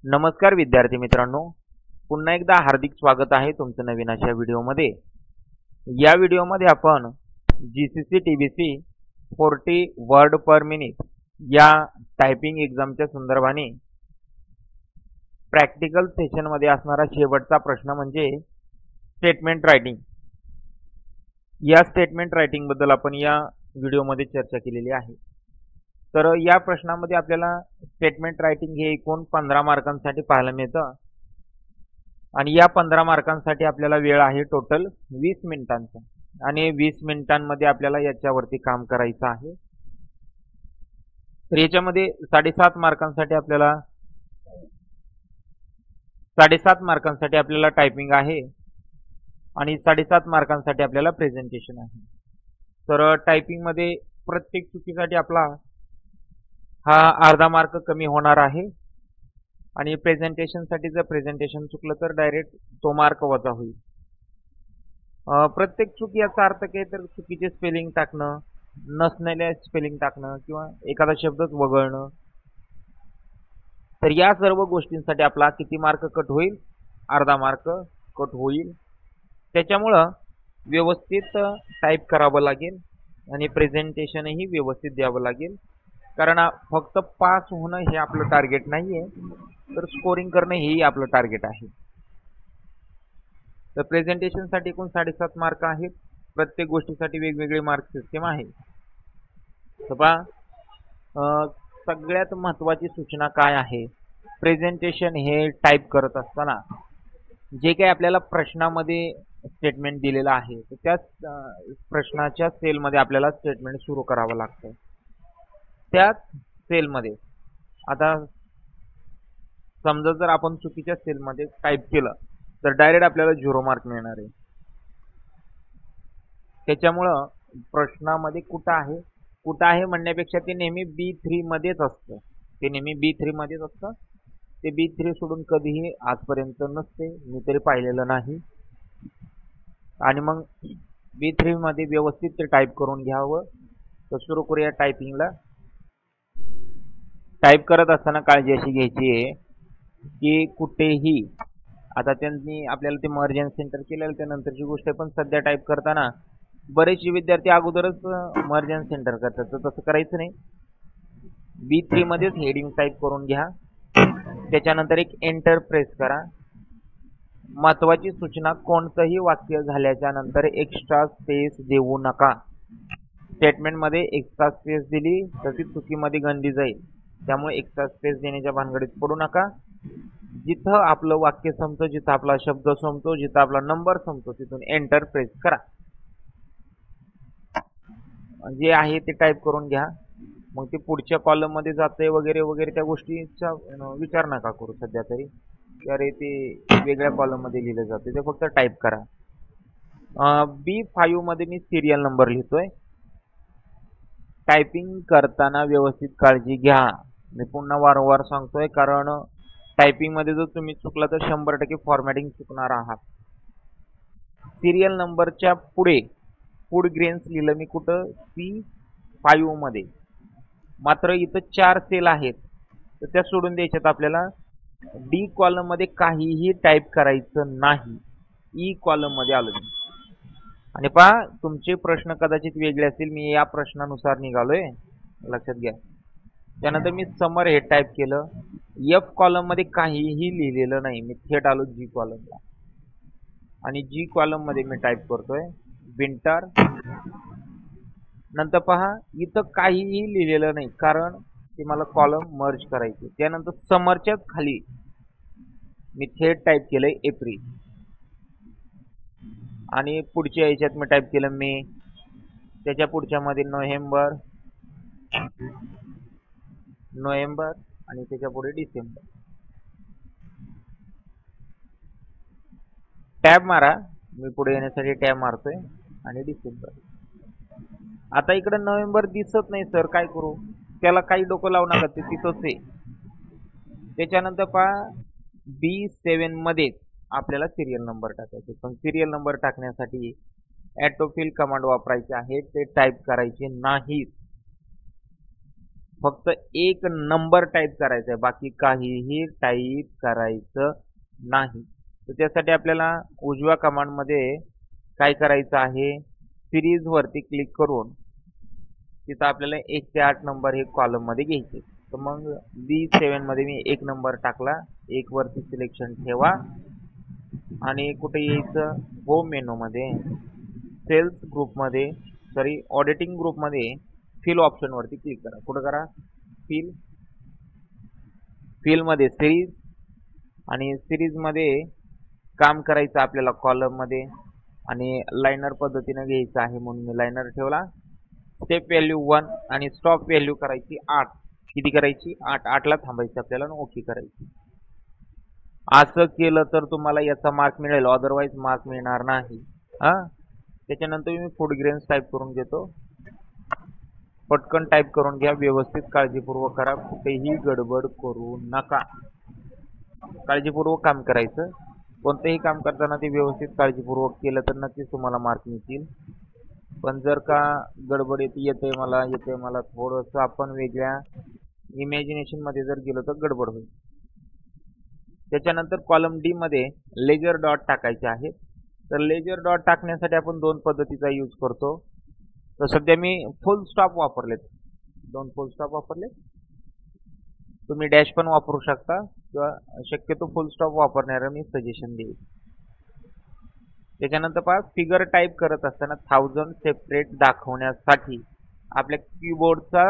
नमस्कार विद्यार्थी मित्रांनो, पुन्हा एकदा हार्दिक स्वागत आहे तुमचं नवीन अशा व्हिडिओमध्ये. या व्हिडिओमध्ये आपण GCC TBC 40 word per minute या टायपिंग एक्झामच्या संदर्भाने प्रॅक्टिकल सेशनमध्ये असणारा शेवटचा प्रश्न म्हणजे स्टेटमेंट रायटिंग. या स्टेटमेंट रायटिंग बद्दल आपण या व्हिडिओमध्ये चर्चा केलेली आहे. तर या प्रश्नामध्ये आपल्याला स्टेटमेंट रायटिंग हे एकूण 15 मार्कांसाठी पाहायला मिळतं आणि या 15 मार्कांसाठी आपल्याला वेळ आहे टोटल 20 मिनिटांचा आणि 20 मिनिटांमध्ये आपल्याला याच्यावरती काम करायचं आहे. तर याच्यामध्ये 7.5 मार्कांसाठी आपल्याला टायपिंग आहे आणि 7.5 मार्कांसाठी आपल्याला प्रेझेंटेशन आहे. तर टायपिंगमध्ये प्रत्येक चुकीसाठी आपला हा अर्धा मार्क कमी होणार आहे आणि प्रेझेंटेशनसाठी जर प्रेझेंटेशन चुकलं तर डायरेक्ट तो मार्क वजा होईल. प्रत्येक चूक याचा अर्थ काय तर चुकीचे स्पेलिंग टाकणं, नसलेले स्पेलिंग टाकणं किंवा एखादा शब्दच वगळणं. तर या सर्व गोष्टींसाठी आपला किती मार्क कट होईल? अर्धा मार्क कट होईल. त्याच्यामुळं व्यवस्थित टाईप करावं लागेल आणि प्रेझेंटेशनही व्यवस्थित द्यावं लागेल. कारण फक्त पास होणं हे आपलं टार्गेट नाहीये, तर स्कोरिंग करणं हेही आपलं टार्गेट आहे. तर प्रेझेंटेशनसाठी एकूण 7.5 मार्क आहेत. प्रत्येक गोष्टीसाठी वेगवेगळे मार्क सिस्टीम आहे. तर पहा, सगळ्यात महत्त्वाची सूचना काय आहे? प्रेझेंटेशन हे टाईप करत असताना जे काही आपल्याला प्रश्नामध्ये स्टेटमेंट दिलेलं आहे तर त्याच प्रश्नाच्या सेलमध्ये आपल्याला स्टेटमेंट सुरू करावं लागतं. त्याच सेलमध्ये आता समजा जर आपण चुकीच्या सेलमध्ये टाईप केलं तर डायरेक्ट आपल्याला 0 मार्क मिळणार आहे. त्याच्यामुळं प्रश्नामध्ये कुठं आहे म्हणण्यापेक्षा ते नेहमी B3 मध्येच असतं. ते B3 सोडून कधीही आजपर्यंत नसते, मी तरी पाहिलेलं नाही. आणि मग B3 मध्ये व्यवस्थित ते टाईप करून घ्यावं. तर सुरू करूया टायपिंगला. टाईप करत असताना काळजी अशी घ्यायची आहे की कुठेही आता त्यांनी आपल्याला ते मर्जन सेंटर केलेलं त्यानंतरची गोष्ट आहे, पण सध्या टाईप करताना बरेचसे विद्यार्थी अगोदरच मर्जन सेंटर करतात. तर तसं करायचं नाही. B3 मध्येच हेडिंग टाईप करून घ्या. त्याच्यानंतर एक एंटर प्रेस करा. महत्त्वाची सूचना, कोणतंही वाक्य झाल्याच्या नंतर एक्स्ट्रा स्पेस देऊ नका. स्टेटमेंटमध्ये एक्स्ट्रा स्पेस दिली तर ती चुकीमध्ये गणली जाईल. त्यामुळे एक्स्ट्रा स्पेस देण्याच्या भानगडीत पडू नका. जिथं आपलं वाक्य संपतं, जिथं आपला शब्द संपतो, जिथं आपला नंबर संपतो तिथून एंटर प्रेस करा. जे आहे ते टाईप करून घ्या. मग ते पुढच्या कॉलममध्ये जातंय वगैरे वगैरे त्या गोष्टीचा विचार नका करू सध्या तरी. अरे ते वेगळ्या कॉलममध्ये लिहिलं जाते, ते फक्त टाईप करा. B5 मध्ये मी सिरियल नंबर लिहितोय. टायपिंग करताना व्यवस्थित काळजी घ्या. मी पुन्हा वारंवार सांगतोय, कारण टायपिंगमध्ये जर तुम्ही चुकला तर 100% फॉर्मॅटिंग चुकणार आहात. सिरियल नंबरच्या पुढे फूड ग्रेन्स लिहिलं मी कुठं? C5 मध्ये. मात्र इथं 4 सेल आहेत तर त्या सोडून द्यायच्यात आपल्याला. D कॉलम मध्ये काहीही टाईप करायचं नाही. E कॉलम मध्ये आलो मी. आणि पहा, तुमचे प्रश्न कदाचित वेगळे असतील. मी या प्रश्नानुसार निघालोय, लक्षात घ्या. त्यानंतर मी समर हे टाईप केलं. F कॉलम मध्ये काहीही लिहिलेलं नाही. मी थेट आलो G कॉलमला आणि G कॉलम मध्ये मी टाईप करतोय विंटर. नंतर पहा, इथं काहीही लिहिलेलं नाही कारण ते मला कॉलम मर्ज करायचे. त्यानंतर समरच्याच खाली मी थेट टाईप केलंय एप्रिल आणि पुढच्या याच्यात मी टाईप केलं मे. त्याच्या पुढच्या मध्ये नोव्हेंबर आणि त्याच्या पुढे डिसेंबर. टॅब मारा. मी पुढे येण्यासाठी टॅब मारतोय आणि डिसेंबर. आता इकडे नोव्हेंबर दिसत नाही सर, काय करू? त्याला काही डोकं लावू नका, ते तिथंच आहे. त्याच्यानंतर पहा, B7 मध्ये आपल्याला सिरियल नंबर टाकायचे. पण सिरियल नंबर टाकण्यासाठी ऑटोफिल कमांड वापरायचे आहे, ते टाईप करायचे नाहीत. फक्त एक नंबर टाईप करायचा आहे, बाकी काहीही टाईप करायचं नाही. तर त्यासाठी आपल्याला उजव्या कमांडमध्ये काय करायचं आहे, सिरीज वरती क्लिक करून तिथं आपल्याला 1 ते 8 नंबर हे कॉलम मध्ये घ्यायचे. तर मग B7 मध्ये मी 1 नंबर टाकला, 1 वरती सिलेक्शन ठेवा आणि कुठे यायचं, होम मेनू मध्ये सेल्स ग्रुप मध्ये ऑडिटिंग ग्रुप मध्ये फिल ऑप्शन वरती क्लिक करा. कुठं करा, फिल मध्ये सिरीज, आणि सिरीज मध्ये काम करायचं आपल्याला कॉलम मध्ये, आणि लाइनर पद्धतीने घ्यायचं आहे म्हणून मी लाइनर ठेवला. स्टेप व्हॅल्यू 1 आणि स्टॉप व्हॅल्यू करायची 8. किती करायची, 8 ला थांबायची आपल्याला, ओके करायची. असं केलं तर तुम्हाला याचा मार्क मिळेल, अदरवाईज मार्क मिळणार नाही. त्याच्यानंतर मी फूड ग्रेन्स टाईप करून घेतो. पटकन टाईप करून घ्या, व्यवस्थित काळजीपूर्वक करा, कुठेही गडबड करू नका. काळजीपूर्वक काम करायचं. कोणतेही काम करताना ते व्यवस्थित काळजीपूर्वक केलं तर नक्कीच तुम्हाला मार्क मिळतील. पण जर का गडबड येते मला थोडंसं आपण वेगळ्या इमॅजिनेशन मध्ये जर गेलो तर गडबड होईल. त्याच्यानंतर कॉलम डी मध्ये लेजर डॉट टाकायचे आहेत. तर लेजर डॉट टाकण्यासाठी आपण 2 पद्धतीचा यूज करतो. तर सध्या मी फुल स्टॉप वापरलेत, 2 फुल स्टॉप वापरले. तुम्ही डॅश पण वापरू शकता किंवा शक्यतो फुल स्टॉप वापरणारा मी सजेशन देईल. त्याच्यानंतर पहा, फिगर टाईप करत असताना 1000 सेपरेट दाखवण्यासाठी आपल्या कीबोर्डचा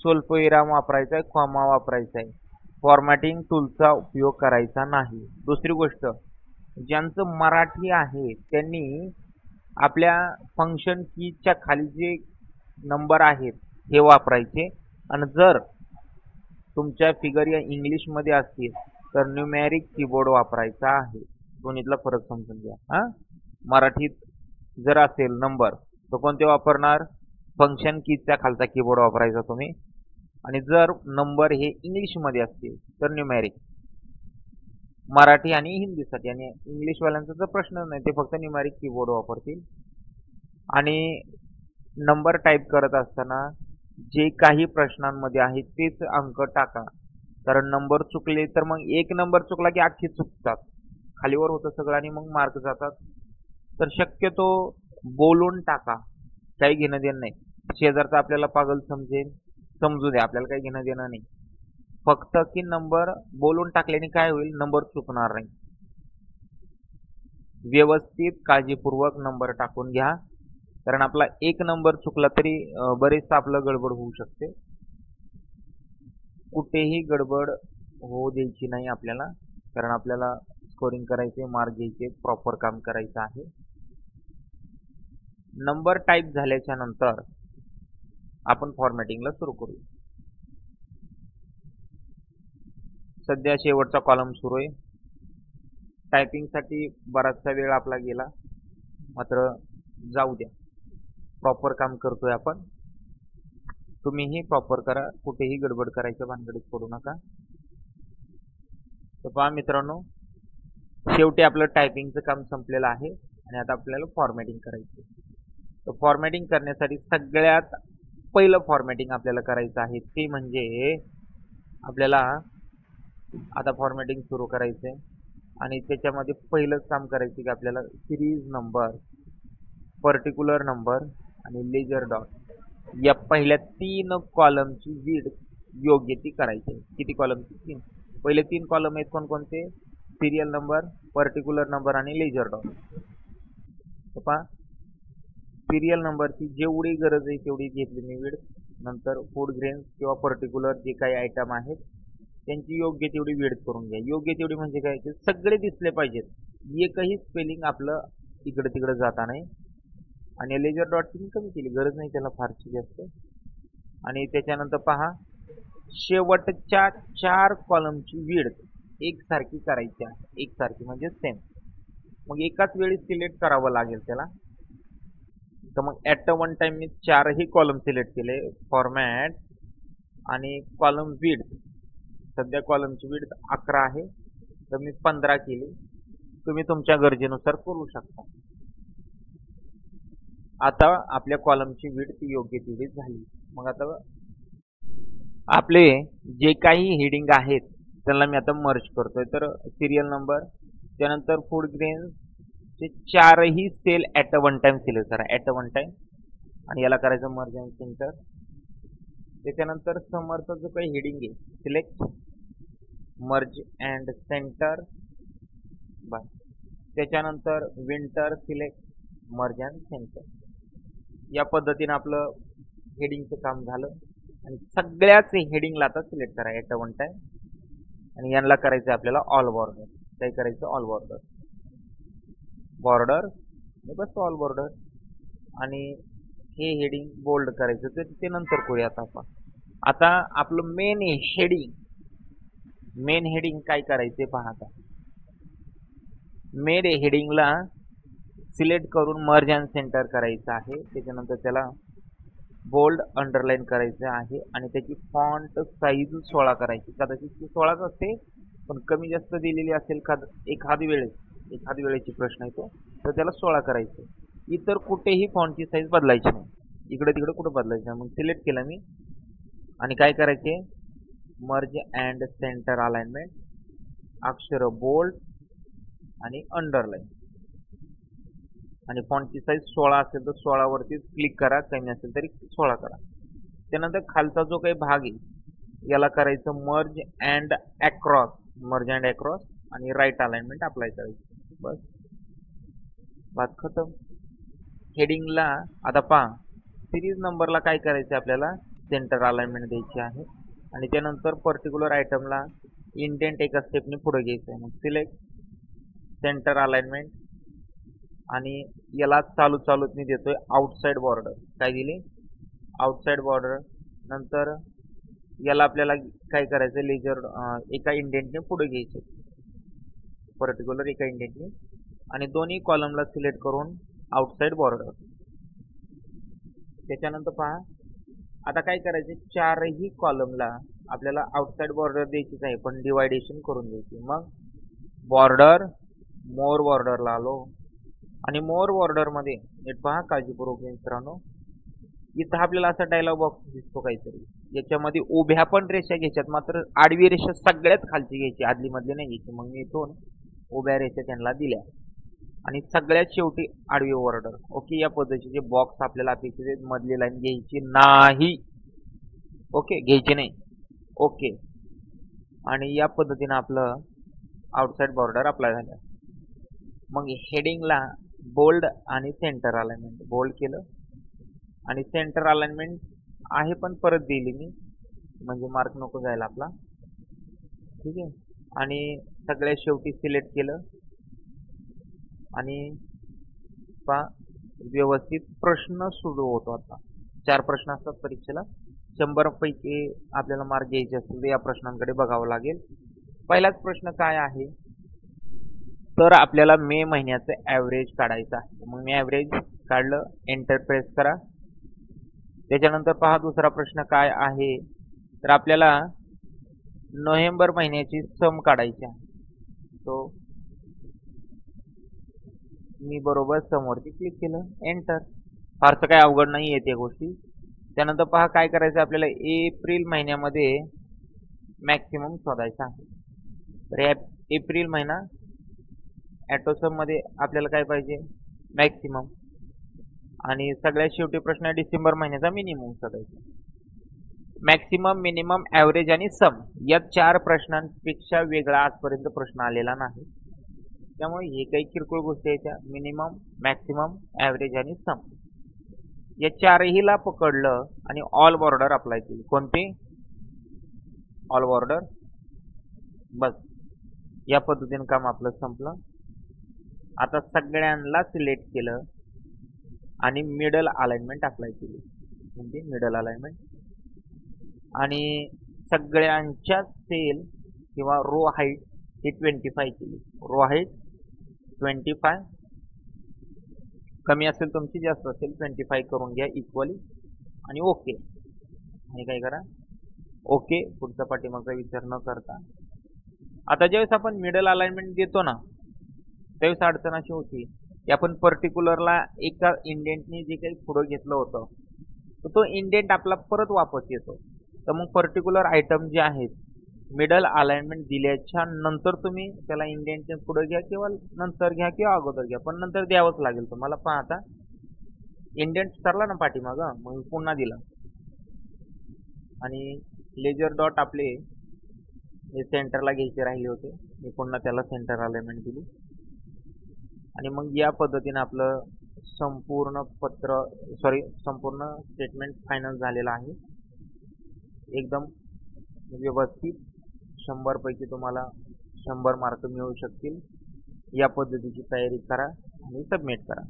स्वल्पविराम वापरायचा आहे, कॉमा वापरायचा आहे. फॉर्मॅटिंग टूलचा उपयोग करायचा नाही. दुसरी गोष्ट, ज्यांचं मराठी आहे त्यांनी आपल्या फंक्शन कीच्या खाली जे नंबर आहेत हे वापरायचे, आणि जर तुमच्या फिगर या इंग्लिश मध्ये असतील तर न्यूमॅरिक कीबोर्ड वापरायचा आहे. दोन्हीतला फरक समजून घ्या. मराठीत जर असेल नंबर तर कोणते वापरणार, फंक्शन कीच्या खालचा कीबोर्ड वापरायचा तुम्ही, आणि जर नंबर हे इंग्लिश मध्ये असतील तर न्यूमॅरिक. मराठी आणि हिंदीसाठी, आणि इंग्लिशवाल्यांचा तर प्रश्न नाही, ते फक्त न्यूमॅरिक कीबोर्ड वापरतील. आणि नंबर टाईप करत असताना जे काही प्रश्नांमध्ये आहे तेच अंक टाका. कारण नंबर चुकले तर मग एक नंबर चुकला की अख्खे चुकतात, खालीवर होतं सगळं आणि मग मार्क जातात. तर शक्यतो बोलून टाका, काही घेणं देणं नाही. शेजारचा आपल्याला पागल समजेल, समजू द्या, आपल्याला काही घेणं देणं नाही. फक्त की नंबर बोलून टाकल्याने काय होईल, नंबर चुकणार नाही. व्यवस्थित काळजीपूर्वक नंबर टाकून घ्या, कारण आपला एक नंबर चुकला तरी बरेच आपलं गडबड होऊ शकते. कुठेही गडबड होऊ द्यायची नाही आपल्याला, कारण आपल्याला स्कोरिंग करायचे, मार्क घ्यायचे, प्रॉपर काम करायचं आहे. नंबर टाईप झाल्याच्या नंतर आपण फॉर्मॅटिंगला सुरू करू. सध्या शेवटचा कॉलम सुरू आहे. टायपिंगसाठी बराचसा वेळ आपला गेला, मात्र जाऊ द्या, प्रॉपर काम करतोय आपण. तुम्हीही प्रॉपर करा, कुठेही गडबड करायच्या भानगडीत पडू नका. तर पहा मित्रांनो, शेवटी आपलं टायपिंगचं काम संपलेलं आहे आणि आता आपल्याला फॉर्मॅटिंग करायचं. तर फॉर्मॅटिंग करण्यासाठी सगळ्यात पहिलं फॉर्मॅटिंग आपल्याला करायचं आहे ते म्हणजे आपल्याला आता फॉर्मॅटिंग सुरू करायचंय, आणि त्याच्यामध्ये पहिलंच काम करायचं की आपल्याला सिरीज नंबर, पर्टिक्युलर नंबर आणि लेजर डॉट या पहिल्या 3 कॉलमची विड्थ योग्य ती करायची आहे. किती कॉलमची? 3. पहिले 3 कॉलम आहेत कोणकोणते, सिरियल नंबर, पर्टिक्युलर नंबर आणि लेजर डॉट. पहा, सिरियल नंबरची जेवढी गरज आहे तेवढी घेतली मी विड्थ. नंतर फूड ग्रेन्स किंवा पर्टिक्युलर जे काही आयटम आहेत त्यांची योग्य तेवढी विड्थ करून घ्या. योग्य तेवढी म्हणजे काय, की सगळे दिसले पाहिजेत, एकही स्पेलिंग आपलं इकडे तिकडे जाता नाही. आणि लेजर डॉटची मी कमी केली, गरज नाही त्याला फारशी जास्त. आणि त्याच्यानंतर पहा, शेवटच्या 4 कॉलमची विड्थ एकसारखी करायची आहे. एकसारखी म्हणजे सेम. मग एकाच वेळी सिलेक्ट करावं लागेल त्याला. तर मग ॲट अ वन टाइम मी 4ही कॉलम सिलेक्ट केले. फॉर्मॅट आणि कॉलम विड्थ, सध्या कॉलमची विड्थ 11 आहे, तर मी 15 केली. तुम्ही तुमच्या गरजेनुसार करू शकता. आता आपल्या कॉलमची विड्थ योग्य तेवढी झाली. मग आता आपले जे काही हेडिंग आहेत त्यांना मी आता मर्ज करतोय. तर सिरियल नंबर, त्यानंतर फूड ग्रेन्स चे चारही cell at a one time select करा, ॲट अ वन टाइम, आणि याला करायचं मर्ज अँड सेंटर. त्याच्यानंतर समरचा जो काही हेडिंग आहे सिलेक्ट मर्ज अँड सेंटर, बस. त्याच्यानंतर winter select merge and centre. या पद्धतीने आपलं हेडिंगचं काम झालं. आणि सगळ्याच हेडिंगला आता सिलेक्ट करा ॲट अ वन टाइम, आणि यांना करायचं आपल्याला ऑल बॉर्डर. काय करायचं? ऑल बॉर्डर, बॉर्डर, बस ऑल बॉर्डर. आणि हे हेडिंग बोल्ड करायचं, तर ते नंतर करूयात आपण. आता आपलं मेन हेडिंग काय करायचे पहा. आता मेन हेडिंगला सिलेक्ट करून मर्ज अँड सेंटर करायचं आहे. त्याच्यानंतर त्याला बोल्ड अंडरलाईन करायचं आहे आणि त्याची फॉन्ट साईज 16 करायची. कदाचित ती 16च असते, पण कमी जास्त दिलेली असेल एखादी वेळेची प्रश्न येतो, तर त्याला 16 करायचं. इतर कुठेही फॉन्टची साईज बदलायची नाही, इकडे तिकडे कुठे बदलायचं नाही. मग सिलेक्ट केलं मी, आणि काय करायचे? मर्ज अँड सेंटर अलाइनमेंट, अक्षर बोल्ड आणि अंडरलाईन, आणि फॉन्टची साईज 16 असेल तर 16 वरती क्लिक करा, कमी असेल तरी 16 करा. त्यानंतर खालचा जो काही भाग आहे याला करायचं मर्ज अँड अक्रॉस, आणि राईट अलाइनमेंट अप्लाय करायची. बस, बात खतम. हेडिंगला आता पहा, सिरीज नंबरला काय करायचं आपल्याला? सेंटर अलाइनमेंट द्यायची आहे. आणि त्यानंतर पर्टिक्युलर आयटमला इंडेंट एका स्टेपने पुढे घ्यायचं आहे. मग सिलेक्ट सेंटर अलाइनमेंट, आणि याला चालूच मी देतोय आउटसाइड बॉर्डर. काय दिली? Outside border. नंतर याला आपल्याला काय करायचं? लेजर एका इंडेंटने पुढे घ्यायचे, पर्टिक्युलर एका इंडेंटने, आणि दोन्ही कॉलमला सिलेक्ट करून आउटसाइड बॉर्डर. त्याच्यानंतर पहा, आता काय करायचे? चारही कॉलमला आपल्याला आउटसाइड बॉर्डर द्यायचीच आहे, पण डिवायडेशन करून द्यायची. मग बॉर्डर, मोर बॉर्डरला आलो, आणि मोर बॉर्डर मध्ये नीट पहा काळजीपूर्वक मित्रांनो, इथं आपल्याला असा डायलॉग बॉक्स दिसतो काहीतरी. याच्यामध्ये उभ्या पण रेषा घ्यायच्यात, मात्र आडवी रेषा सगळ्यात खालची घ्यायची, आदली मधली नाही घ्यायची. मग मी इथून उभ्या रेषा त्यांना दिल्या, आणि सगळ्यात शेवटी आडवी बॉर्डर. ओके, या पद्धतीचे बॉक्स आपल्याला अपेक्षित आहेत. मधली लाईन घ्यायची नाही, ओके, घ्यायची नाही, ओके. आणि या पद्धतीने आपलं आउटसाइड बॉर्डर अप्लाय झालं. मग हेडिंगला बोल्ड आणि सेंटर अलाइनमेंट, बोल्ड केलं, आणि सेंटर अलाइनमेंट आहे पण परत दिली मी, म्हणजे मार्क नको जायला आपला, ठीक आहे. आणि सगळ्यात शेवटी सिलेक्ट केलं, आणि व्यवस्थित प्रश्न सुरू होतो. आता 4 प्रश्न असतात परीक्षेला, 100 पैकी आपल्याला मार्क घ्यायचे असतील तर या प्रश्नांकडे बघावं लागेल. पहिलाच प्रश्न काय आहे? तर आपल्याला मे महिन्याचं ॲव्हरेज काढायचं आहे. मग मी ॲव्हरेज काढलं, एंटर प्रेस करा. त्याच्यानंतर पहा दुसरा प्रश्न काय आहे, तर आपल्याला नोव्हेंबर महिन्याची सम काढायची आहे. तो मी बरोबर समवरती क्लिक केलं, एंटर. फारसं काही अवघड नाही आहे त्या गोष्टी. त्यानंतर पहा काय करायचं आपल्याला? एप्रिल महिन्यामध्ये मॅक्सिमम शोधायचा आहे. तर एप्रिल महिना ॲटोसम मध्ये आपल्याला काय पाहिजे? मॅक्सिमम. आणि सगळ्यात शेवटी प्रश्न डिसेंबर महिन्याचा मिनिमम शोधायचा. मॅक्सिमम, मिनिमम, ॲव्हरेज आणि सम या 4 प्रश्नांपेक्षा वेगळा आजपर्यंत प्रश्न आलेला नाही. त्यामुळे हे काही किरकोळ गोष्टी आहेत त्या. मिनिमम, मॅक्सिमम, ॲव्हरेज आणि सम या 4हीला पकडलं आणि ऑल बॉर्डर अप्लाय केली. कोणती? All border. बस, या पद्धतीने काम आपलं संपलं. आता सगळ्यांना सिलेक्ट केलं आणि मिडल अलाइनमेंट अप्लाय केली, म्हणजे मिडल अलाइनमेंट. आणि सगळ्यांच्या सेल किंवा रो हाईट ही 25 केली. रो हाईट 25, कमी असेल तुमची, जास्त असेल 25 करून घ्या इक्वली, आणि ओके. आणि काय करा? ओके. पुढचा पाठीमागचा विचार न करता. आता ज्यावेळेस आपण मिडल अलाइनमेंट देतो ना, त्यावेळेस अडचण अशी होती की आपण पर्टिक्युलरला एका इंडेंटने जे काही पुढं घेतलं होतं, तर तो इंडेंट आपला परत वापस येतो. तर मग पर्टिक्युलर आयटम जे आहेत मिडल अलाइनमेंट दिल्याच्या नंतर तुम्ही त्याला इंडेंटच्या पुढे घ्या किंवा नंतर घ्या किंवा अगोदर घ्या, पण नंतर द्यावंच लागेल तुम्हाला. पण आता इंडेंट ठरला ना पाठीमागं, मग पुन्हा दिला आणि लेजर डॉट आपले हे सेंटरला घ्यायचे राहिले होते, मी पुन्हा त्याला सेंटर अलाइनमेंट दिली आणि मग या पद्धतीने आपलं संपूर्ण संपूर्ण स्टेटमेंट फायनल झालेलं आहे. एकदम व्यवस्थित 100 पैकी तुम्हाला 100 मार्क मिळू शकतील. या पद्धतीची तयारी करा आणि सबमिट करा.